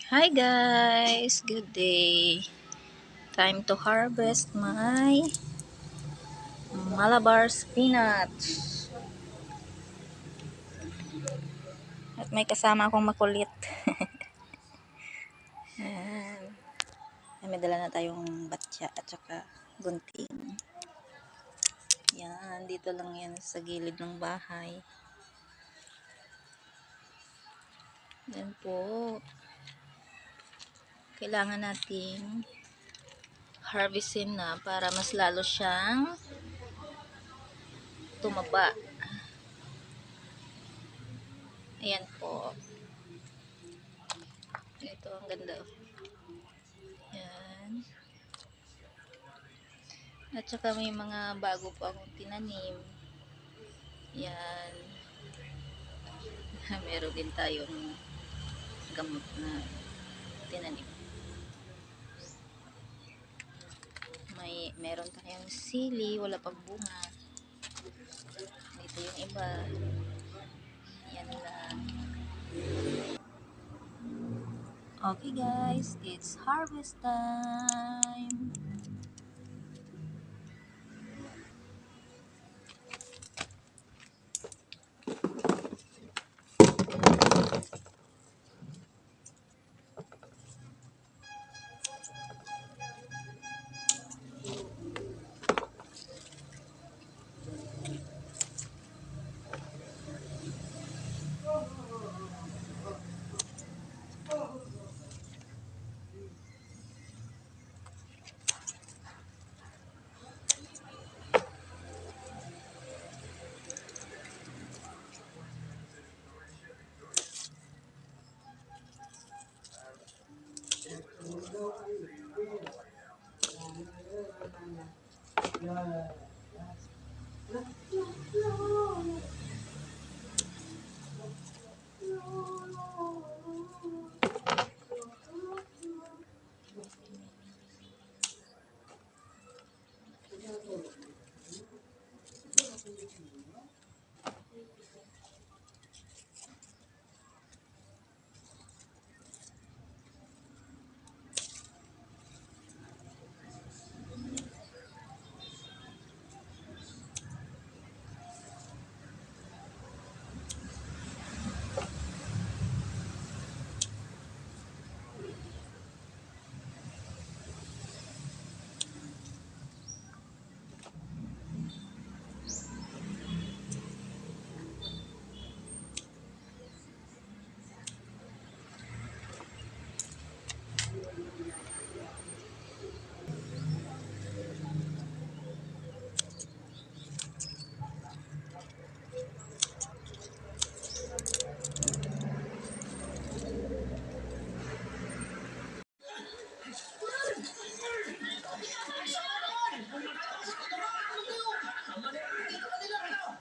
Hi guys, good day. Time to harvest my Malabar spinach. At may kasama akong makulit. Ayan. May dala na tayong batya at saka gunting. Yan, dito lang yan sa gilid ng bahay. Yan po. Kailangan nating harvestin na para mas lalo siyang tumaba. Ayan po. Ito, ang ganda. Yan. At saka may mga bago pa akong tinanim. Yan. Meron din tayong gamot na tinanim. Meron tayong sili, wala pang bunga. Ito yung iba. Yan lang. Okay guys, it's harvest time.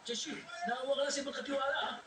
Jeshi, naawa ka na sa ibang katiwala.